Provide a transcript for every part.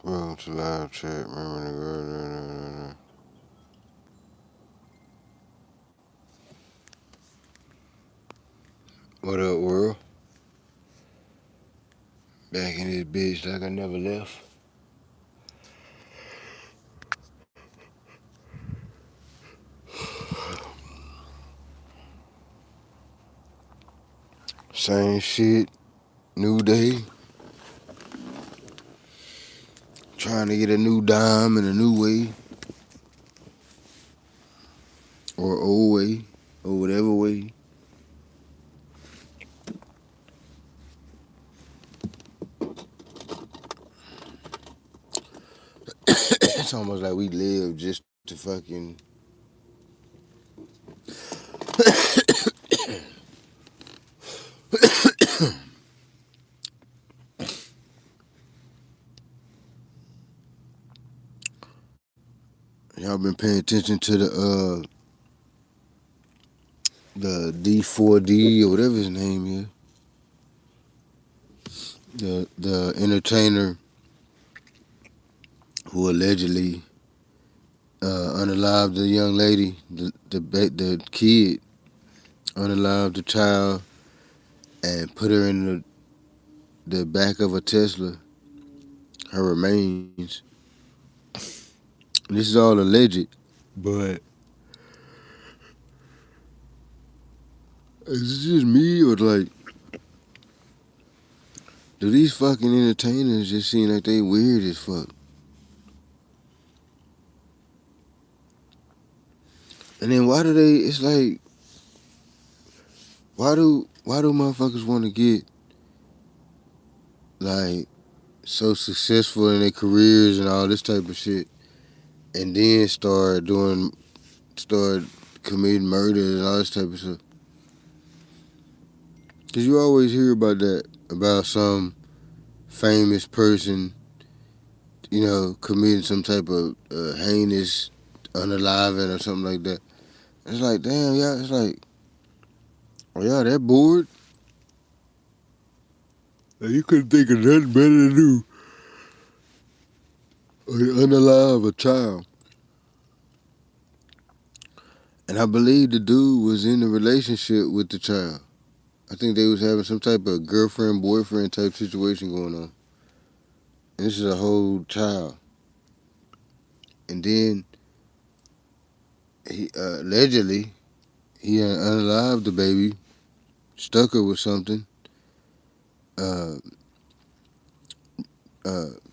Welcome to live chat. Remember the girl. What up, world? Back in this bitch like I never left. Same shit, new day. Trying to get a new dime in a new way, or old way, or whatever way. It's almost like we live just to fucking. Y'all been paying attention to the D4D or whatever his name is. The entertainer who allegedly unalived the young lady, the kid, unalived the child, and put her in the back of a Tesla, her remains. This is all alleged, but is this just me or like, do these fucking entertainers just seem like they weird as fuck? And then why do they? It's like, why do motherfuckers want to get like so successful in their careers and all this type of shit, and then start committing murder and all this type of stuff? Cause you always hear about that, about some famous person, committing some type of heinous unaliving or something like that. It's like, damn, y'all. It's like, are y'all that bored? Like, you couldn't think of nothing better to do or unalive a child. And I believe the dude was in a relationship with the child. I think they was having some type of girlfriend boyfriend type situation going on. And this is a whole child. And then he allegedly he unalived the baby, stuck her with something, uh,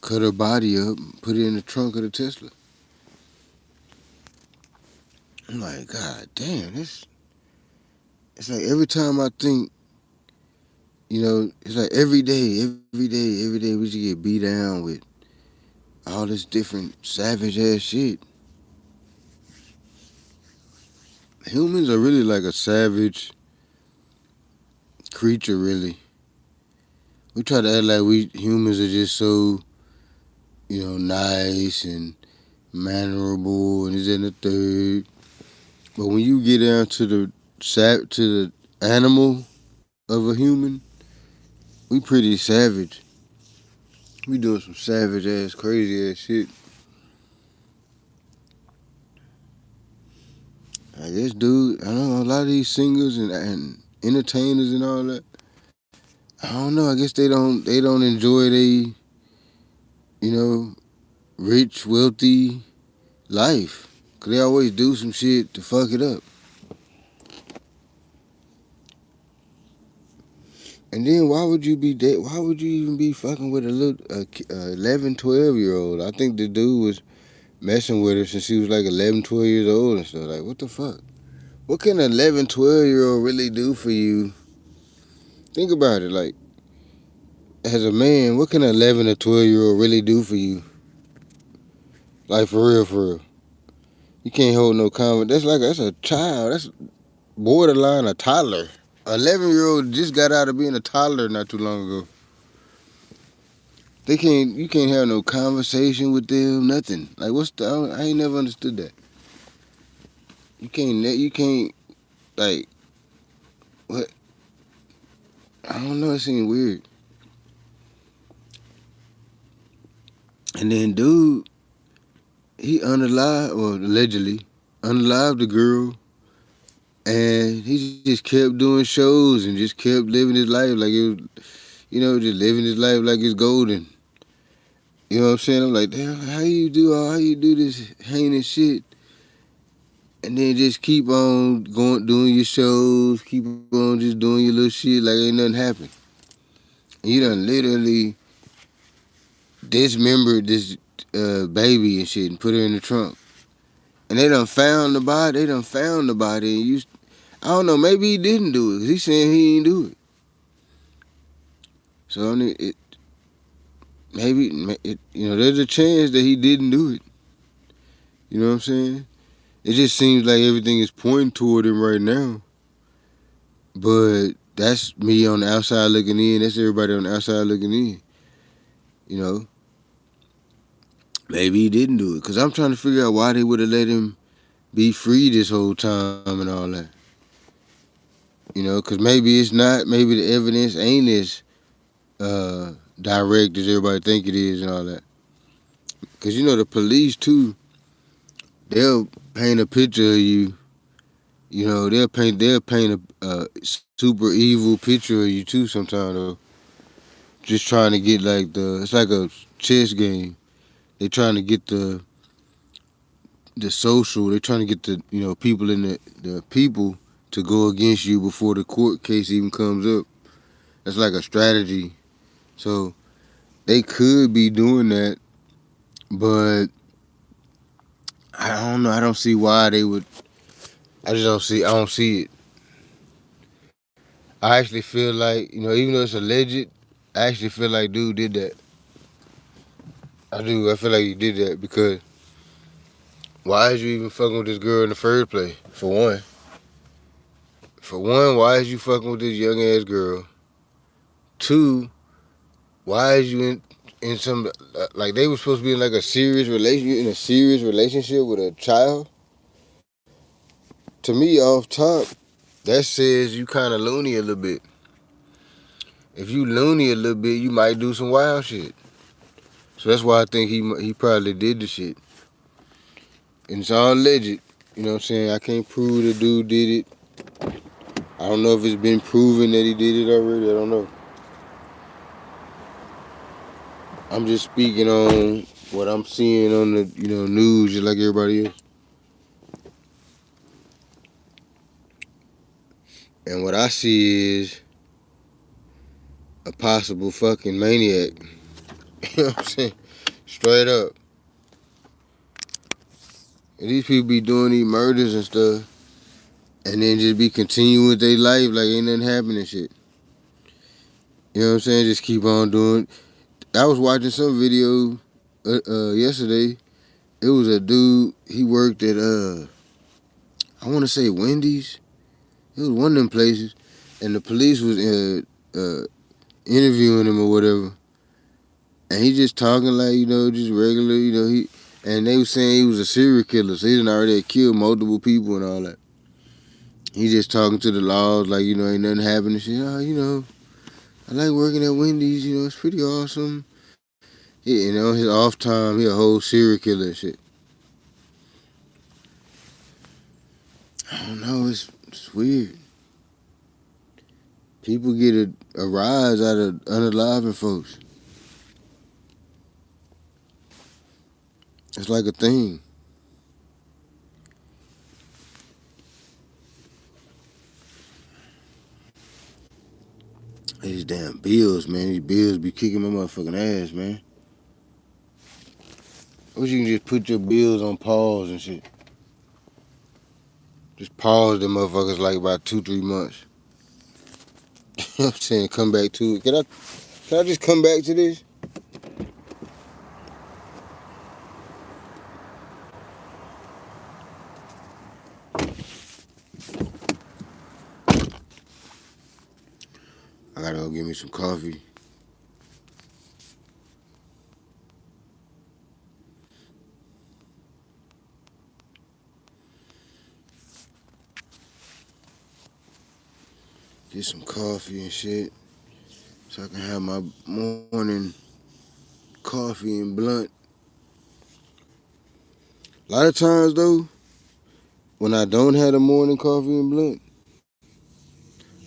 cut her body up, put it in the trunk of the Tesla. I'm like, God damn, this. It's like every time I think, it's like every day we just get beat down with all this different savage ass shit. Humans are really like a savage creature, really. We try to act like we humans are just so, nice and mannerable and this and the third. But when you get down to the animal of a human, we pretty savage. We doing some savage ass, crazy ass shit. I guess, dude, I know a lot of these singers and entertainers and all that. I don't know. I guess they don't enjoy you know, rich, wealthy life. Cause they always do some shit to fuck it up. And then why would you be dead? Why would you even be fucking with a little 11, 12-year old? I think the dude was messing with her since she was like 11, 12 years old and stuff. Like, what the fuck? What can an 11, 12-year old really do for you? Think about it. Like, as a man, what can an 11 or 12-year old really do for you? Like, for real, for real. You can't hold no comment. That's a child. That's borderline a toddler. An 11-year old just got out of being a toddler not too long ago. You can't have no conversation with them, nothing. Like, I ain't never understood that. You can't, like, what? I don't know, it seems weird. And then dude, he unalived, or allegedly unalived the girl, and he just kept doing shows and just kept living his life like it was, just living his life like it's golden. You know what I'm saying? I'm like, damn, how you do this heinous shit, and then just keep on going, doing your shows, keep on just doing your little shit like ain't nothing happened. And you done literally dismembered this baby and shit and put her in the trunk. And they done found the body. They done found the body. And I don't know. Maybe he didn't do it. 'Cause he saying he ain't do it. So I mean, maybe there's a chance that he didn't do it. You know what I'm saying? It just seems like everything is pointing toward him right now. But that's me on the outside looking in. That's everybody on the outside looking in. You know, maybe he didn't do it. Cause I'm trying to figure out why they would have let him be free this whole time and all that. Cause maybe it's not. Maybe the evidence ain't as direct as everybody think it is and all that. Cause the police too, they'll paint a picture of you. They'll paint a super evil picture of you too sometimes though. Just trying to get like it's like a chess game. They trying to get the social. They trying to get the people in the people to go against you before the court case even comes up. That's like a strategy. So they could be doing that, but I don't know. I don't see why they would. I just don't see. I don't see it. I actually feel like even though it's alleged, I actually feel like dude did that. I do. I feel like he did that because why is you even fucking with this girl in the first place? For one, why is you fucking with this young ass girl? Two, why is you in some like they were supposed to be in like a serious relationship with a child? To me, off top, that says you kind of loony a little bit. If you loony a little bit, you might do some wild shit. So that's why I think he probably did the shit. And it's all alleged. You know what I'm saying? I can't prove the dude did it. I don't know if it's been proven that he did it already. I don't know. I'm just speaking on what I'm seeing on the news, just like everybody else. And what I see is a possible fucking maniac. You know what I'm saying? Straight up. And these people be doing these murders and stuff, and then just be continuing with their life like ain't nothing happening and shit. You know what I'm saying? Just keep on doing. I was watching some video yesterday. It was a dude. He worked at I want to say Wendy's. It was one of them places, and the police was interviewing him or whatever, and he just talking like just regular. And they was saying he was a serial killer, so he done already had killed multiple people and all that. He just talking to the laws like ain't nothing happening. Shit, I like working at Wendy's. It's pretty awesome. Yeah, his off time, he a whole serial killer and shit. I don't know. It's weird. People get a rise out of unaliving folks. It's like a thing. These damn bills, man. These bills be kicking my motherfucking ass, man. I wish you can just put your bills on pause and shit. Just pause the motherfuckers like about 2-3 months. You know what I'm saying? Come back to it. Can I just come back to this? I gotta go get me some coffee. Get some coffee and shit. So I can have my morning coffee and blunt. A lot of times though, when I don't have the morning coffee and blunt,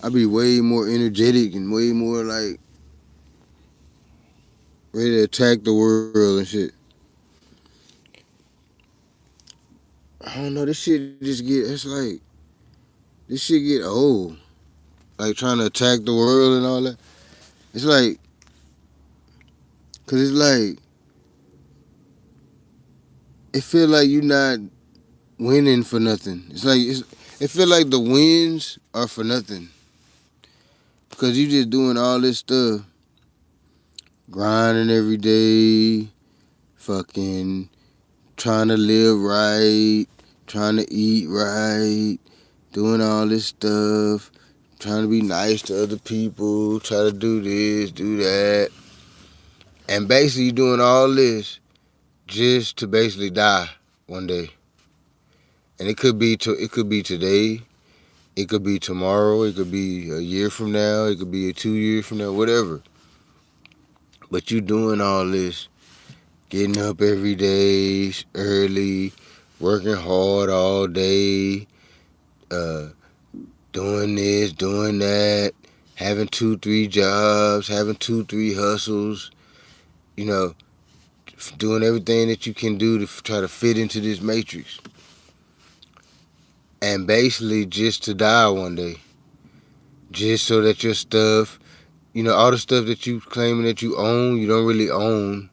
I be way more energetic and way more like ready to attack the world and shit. I don't know. This shit just get. It's like this shit get old. Like trying to attack the world and all that. It's like, cause it's like it feel like you not winning for nothing. It feel like the wins are for nothing because you just doing all this stuff, grinding every day, fucking trying to live right, trying to eat right, doing all this stuff, trying to be nice to other people, try to do this, do that, and basically doing all this just to basically die one day. And it could be today, it could be tomorrow, it could be a year from now, it could be 2 years from now, whatever. But you doing all this, getting up every day early, working hard all day, uh, doing this, doing that, having 2, 3 jobs, having 2, 3 hustles, you know, doing everything that you can do to try to fit into this matrix. And basically just to die one day. Just so that your stuff, all the stuff that you claiming that you own, you don't really own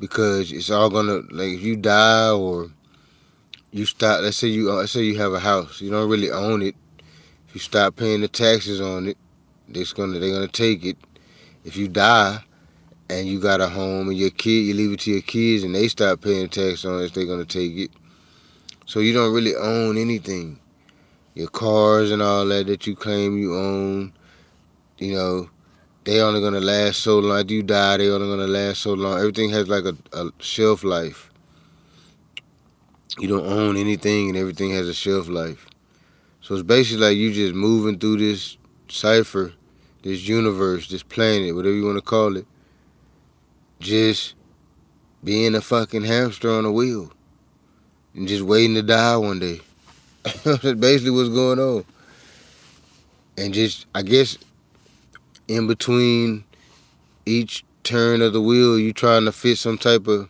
because it's all gonna, like, if you die or you stop, let's say you have a house, you don't really own it. If you stop paying the taxes on it, they're gonna take it. If you die and you got a home and you leave it to your kids and they stop paying tax on it, they're gonna take it. So you don't really own anything. Your cars and all that you claim you own, you know, they only gonna last so long. After you die, they only gonna last so long. Everything has like a shelf life. You don't own anything and everything has a shelf life. So it's basically like you just moving through this cipher, this universe, this planet, whatever you want to call it, just being a fucking hamster on a wheel and just waiting to die one day. That's basically what's going on. And just, I guess, in between each turn of the wheel, you trying to fit some type of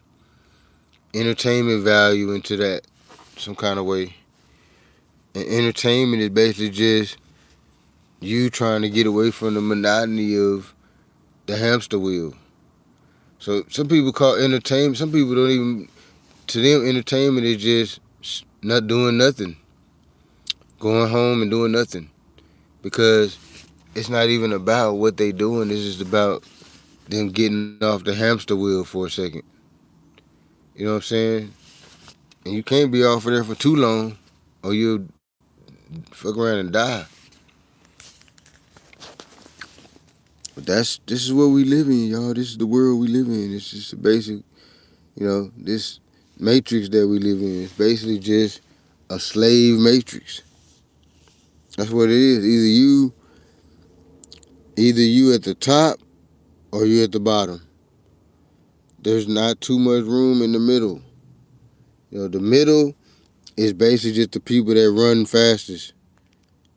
entertainment value into that some kind of way. And entertainment is basically just you trying to get away from the monotony of the hamster wheel. So some people call entertainment, some people don't even, to them, entertainment is just not doing nothing. Going home and doing nothing. Because it's not even about what they doing, it's just about them getting off the hamster wheel for a second. You know what I'm saying? And you can't be off of there for too long or you'll fuck around and die. But this is what we live in, y'all. This is the world we live in. It's just a basic, this matrix that we live in. It's basically just a slave matrix. That's what it is. Either you at the top or you at the bottom. There's not too much room in the middle. The middle is basically just the people that run fastest.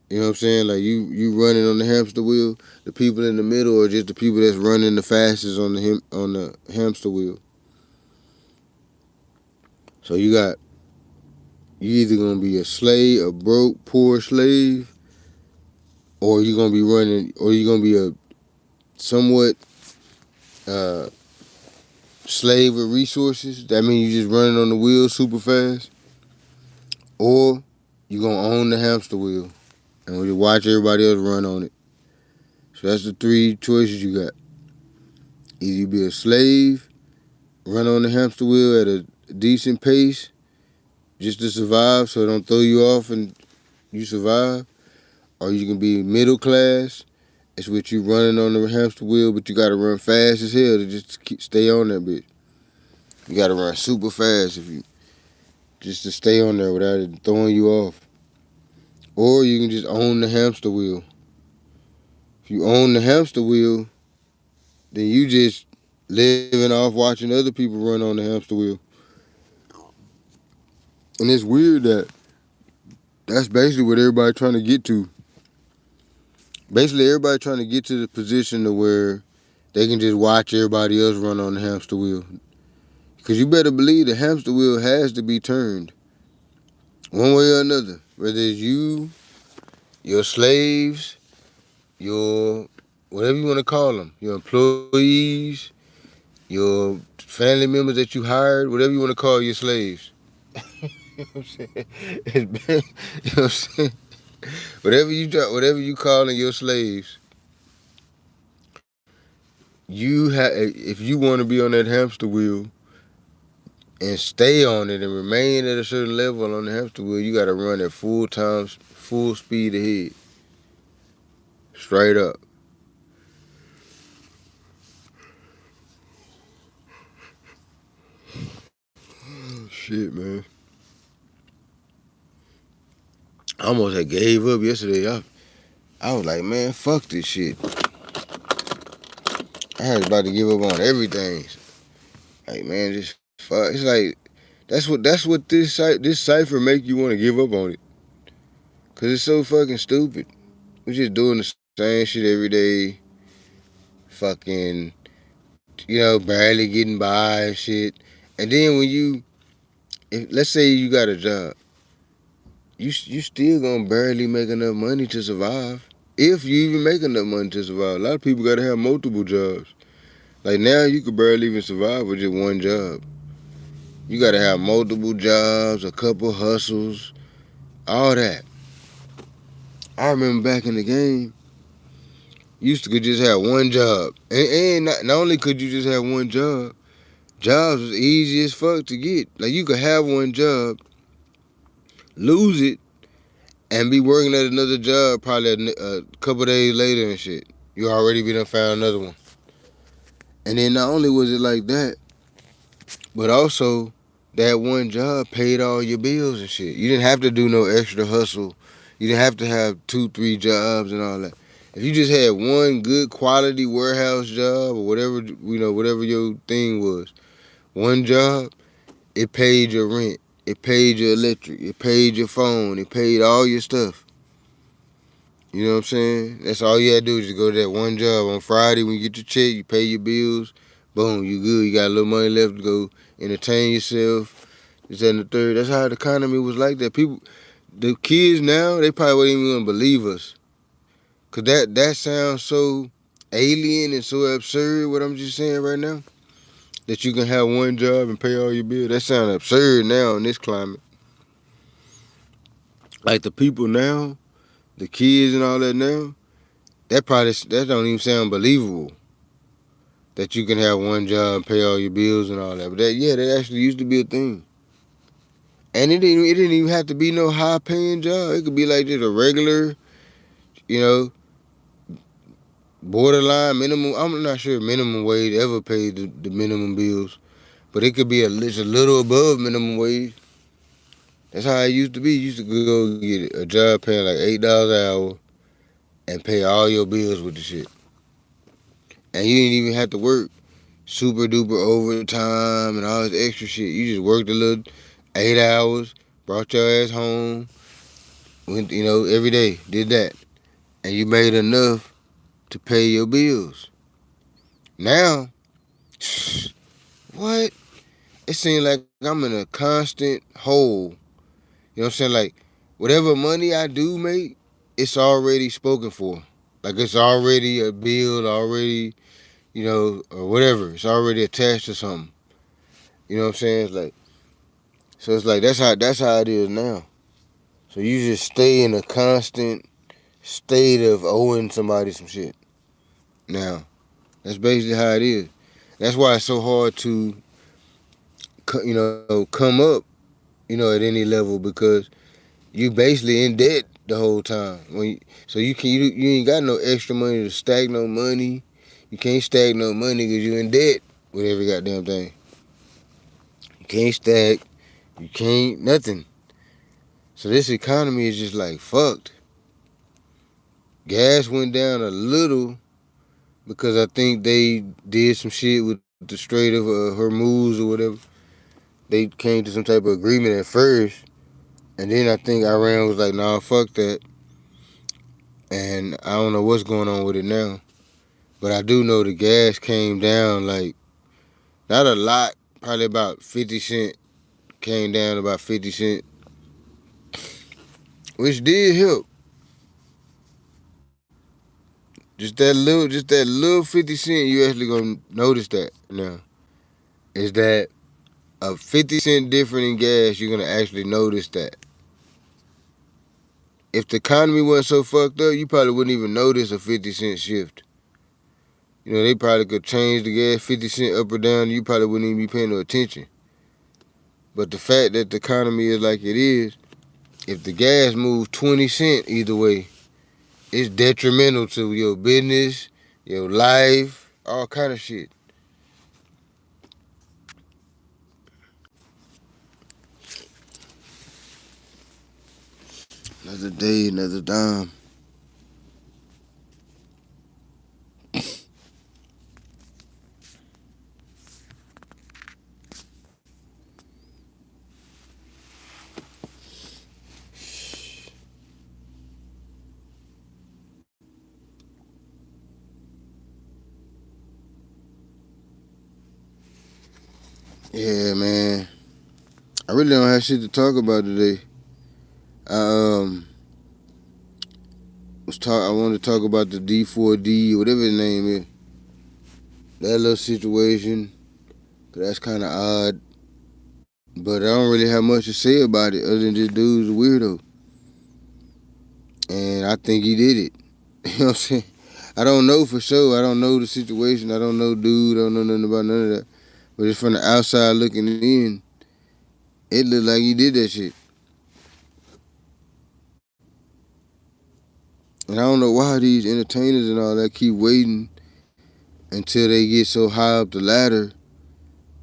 You know what I'm saying? Like you running on the hamster wheel. The people in the middle are just the people that's running the fastest on the hamster wheel. So you either gonna be a slave, a broke, poor slave, or you're gonna be running, or you're gonna be a somewhat uh, slave with resources. That means you just running on the wheel super fast, or you gonna own the hamster wheel and we watch everybody else run on it. So that's the three choices you got. Either you be a slave, run on the hamster wheel at a decent pace just to survive, so it don't throw you off and you survive, or you can be middle class. It's with you running on the hamster wheel, but you gotta run fast as hell to just stay on that bitch. You gotta run super fast just to stay on there without it throwing you off. Or you can just own the hamster wheel. If you own the hamster wheel, then you just living off watching other people run on the hamster wheel. And it's weird that that's basically what everybody trying to get to. Basically, everybody trying to get to the position to where they can just watch everybody else run on the hamster wheel. Because you better believe the hamster wheel has to be turned one way or another. Whether it's you, your slaves, your whatever you want to call them, your employees, your family members that you hired, whatever you want to call your slaves. You know what I'm saying? You know what I'm saying? Whatever you calling your slaves, you have if you want to be on that hamster wheel and stay on it and remain at a certain level on the hamster wheel, you got to run at full time, full speed ahead, straight up. Shit, man. I almost had gave up yesterday. I was like, man, fuck this shit. I was about to give up on everything. Like, man, just fuck. It's like that's what this cipher make you want to give up on it. Cause it's so fucking stupid. We're just doing the same shit every day. Fucking, barely getting by and shit. And then let's say you got a job, you still gonna barely make enough money to survive. If you even make enough money to survive, a lot of people gotta have multiple jobs. Like now, you could barely even survive with just one job. You gotta have multiple jobs, a couple hustles, all that. I remember back in the game, you used to could just have one job, and not only could you just have one job, jobs was easy as fuck to get. Like you could have one job, lose it, and be working at another job probably a couple days later and shit. You already be done found another one. And then not only was it like that, but also that one job paid all your bills and shit. You didn't have to do no extra hustle. You didn't have to have 2, 3 jobs and all that. If you just had one good quality warehouse job or whatever your thing was, one job, it paid your rent, it paid your electric, it paid your phone, it paid all your stuff. You know what I'm saying? That's all you had to do is just go to that one job. On Friday when you get your check, you pay your bills, boom, you good. You got a little money left to go entertain yourself. This and the third. That's how the economy was like that. The kids now, they probably wouldn't even gonna believe us. Cause that sounds so alien and so absurd, what I'm just saying right now. That you can have one job and pay all your bills. That sounds absurd now in this climate. Like the people now, the kids and all that now, that don't even sound believable. That you can have one job, pay all your bills and all that. But that actually used to be a thing. And it didn't even have to be no high paying job. It could be like just a regular, you know, borderline minimum. I'm not sure minimum wage ever paid the minimum bills, but it could be just a little above minimum wage. That's how it used to be. You used to go get a job paying like $8 an hour and pay all your bills with the shit. And you didn't even have to work super duper overtime and all this extra shit. You just worked a little 8 hours, brought your ass home, went, every day, did that. And you made enough to pay your bills. Now, what? It seems like I'm in a constant hole. You know what I'm saying? Like, whatever money I do make, it's already spoken for. Like, it's already a bill, already, or whatever. It's already attached to something. You know what I'm saying? It's like that's how it is now. So you just stay in a constant state of owing somebody some shit. Now, that's basically how it is. That's why it's so hard to, come up, at any level because you basically in debt the whole time. So you ain't got no extra money to stack no money. You can't stack no money because you in debt with every goddamn thing. You can't stack. You can't nothing. So this economy is just like fucked. Gas went down a little because I think they did some shit with the Strait of Hormuz or whatever. They came to some type of agreement at first, And then I think Iran was like, nah, fuck that. And I don't know what's going on with it now. But I do know the gas came down like, not a lot, probably about 50 cent. Came down about 50 cent, which did help. Just that little 50 cent, you actually gonna notice that now. Is that a 50 cent difference in gas, you're gonna actually notice that. If the economy wasn't so fucked up, you probably wouldn't even notice a 50 cent shift. You know, they probably could change the gas 50 cent up or down, and you probably wouldn't even be paying no attention. But the fact that the economy is like it is, if the gas moves 20 cent either way, it's detrimental to your business, your life, all kind of shit. Another day, another dime. Yeah, man. I really don't have shit to talk about today. I I wanted to talk about the D4D, whatever his name is. That little situation. That's kind of odd. But I don't really have much to say about it other than this dude's a weirdo. And I think he did it. You know what I'm saying? I don't know for sure. I don't know the situation. I don't know dude. I don't know nothing about none of that. But just from the outside looking in, it looked like he did that shit. And I don't know why these entertainers and all that keep waiting until they get so high up the ladder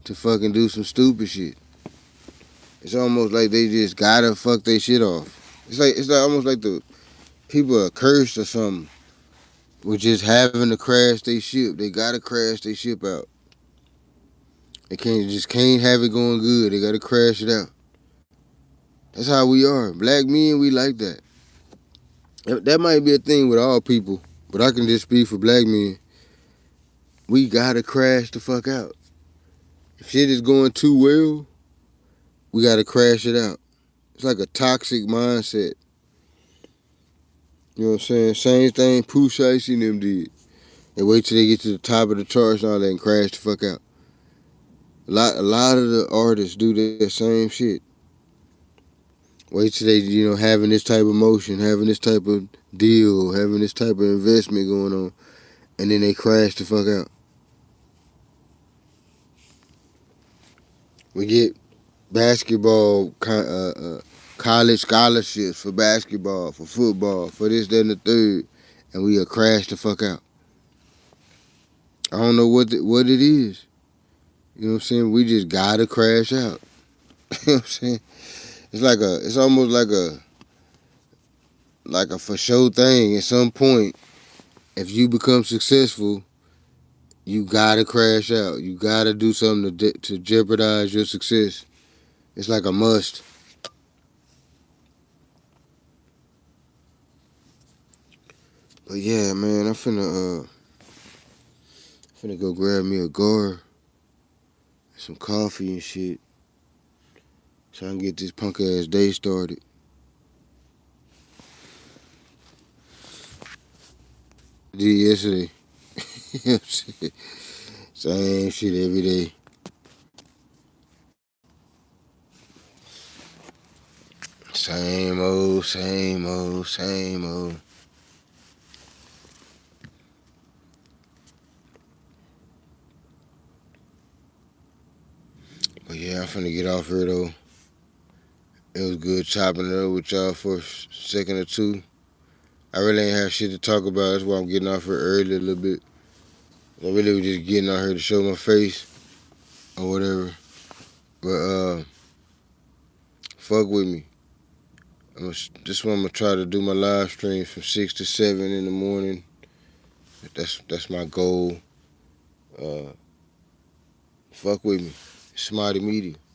to fucking do some stupid shit. It's almost like they just gotta fuck their shit off. It's like almost like the people are cursed or something with just having to crash their ship. They gotta crash their ship out. They can't have it going good. They gotta crash it out. That's how we are. Black men, we like that. That might be a thing with all people, but I can just speak for black men. We gotta crash the fuck out. If shit is going too well, we gotta crash it out. It's like a toxic mindset. You know what I'm saying? Same thing Pooh Shiesty and them did. They wait till they get to the top of the charts and all that and crash the fuck out. A lot of the artists do that same shit. Wait till they, having this type of motion, having this type of deal, having this type of investment going on, and then they crash the fuck out. We get basketball, college scholarships for basketball, for football, for this, that, and the third, and we crash the fuck out. I don't know what it is. You know what I'm saying? We just gotta crash out. You know what I'm saying? It's almost like a for sure thing. At some point, if you become successful, you gotta crash out. You gotta do something to jeopardize your success. It's like a must. But yeah, man, I'm finna go grab me a gar, some coffee and shit, so I can get this punk ass day started. I did yesterday. You know what I'm saying? Same shit every day. Same old, same old, same old. But yeah, I'm finna get off here though. It was good chopping it up with y'all for a second or two. I really ain't have shit to talk about. That's why I'm getting off here early a little bit. I really was just getting out here to show my face or whatever. But fuck with me. This one I'm gonna try to do my live streams from 6 to 7 in the morning. That's my goal. Uh, fuck with me. It's Amadi Media.